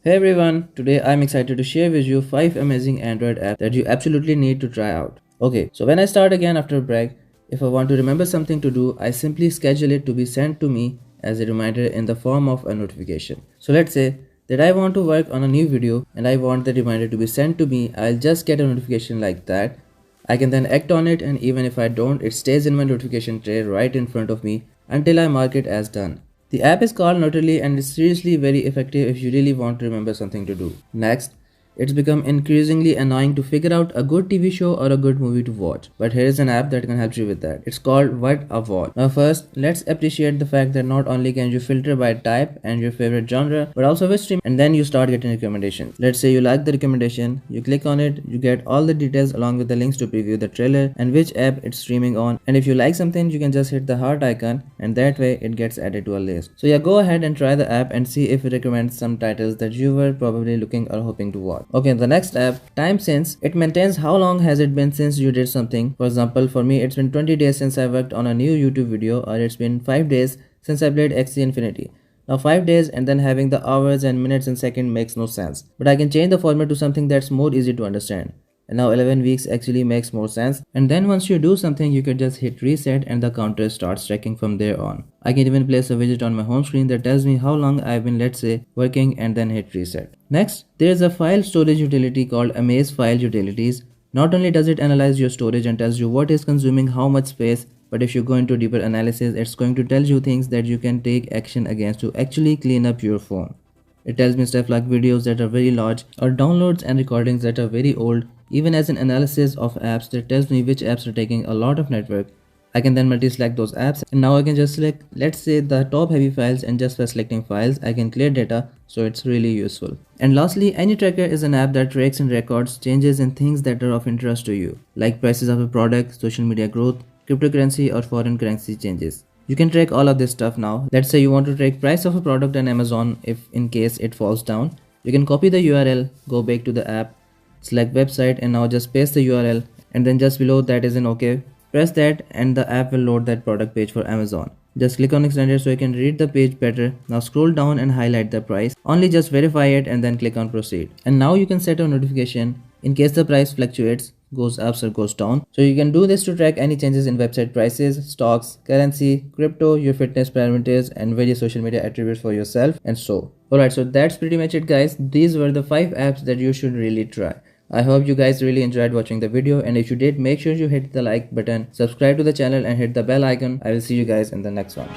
Hey everyone, today I'm excited to share with you 5 amazing Android apps that you absolutely need to try out. Okay, so when I start again after a break, if I want to remember something to do, I simply schedule it to be sent to me as a reminder in the form of a notification. So let's say that I want to work on a new video and I want the reminder to be sent to me, I'll just get a notification like that. I can then act on it, and even if I don't, it stays in my notification tray right in front of me until I mark it as done. The app is called Noterly and is seriously very effective if you really want to remember something to do. Next, it's become increasingly annoying to figure out a good TV show or a good movie to watch. But here is an app that can help you with that. It's called Whattawatch. Now first, let's appreciate the fact that not only can you filter by type and your favorite genre, but also which stream, and then you start getting recommendations. Let's say you like the recommendation, you click on it, you get all the details along with the links to preview the trailer and which app it's streaming on. And if you like something, you can just hit the heart icon and that way it gets added to a list. So yeah, go ahead and try the app and see if it recommends some titles that you were probably looking or hoping to watch. Okay, the next app, Time Since, it maintains how long has it been since you did something. For example, for me it's been 20 days since I worked on a new YouTube video, or it's been 5 days since I played XC Infinity. Now 5 days and then having the hours and minutes and seconds makes no sense. But I can change the format to something that's more easy to understand. And now 11 weeks actually makes more sense. And then once you do something, you can just hit reset and the counter starts tracking from there on. I can even place a widget on my home screen that tells me how long I've been, let's say, working, and then hit reset. Next, there is a file storage utility called Amaze File Utilities. Not only does it analyze your storage and tells you what is consuming how much space, but if you go into deeper analysis, it's going to tell you things that you can take action against to actually clean up your phone. It tells me stuff like videos that are very large or downloads and recordings that are very old. Even as an analysis of apps that tells me which apps are taking a lot of network. I can then multi-select those apps, and now I can just select, let's say, the top heavy files, and just by selecting files I can clear data, so it's really useful. And lastly, AnyTracker is an app that tracks and records changes in things that are of interest to you, like prices of a product, social media growth, cryptocurrency or foreign currency changes. You can track all of this stuff now. Let's say you want to track price of a product on Amazon if in case it falls down. You can copy the URL, go back to the app, select website, and now just paste the URL, and then just below that is an OK. Press that and the app will load that product page for Amazon. Just click on extended so you can read the page better. Now scroll down and highlight the price. Only just verify it and then click on proceed. And now you can set a notification in case the price fluctuates, goes up or goes down. So you can do this to track any changes in website prices, stocks, currency, crypto, your fitness parameters, and various social media attributes for yourself and so. Alright, so that's pretty much it guys. These were the 5 apps that you should really try. I hope you guys really enjoyed watching the video, and if you did, make sure you hit the like button, subscribe to the channel and hit the bell icon. I will see you guys in the next one.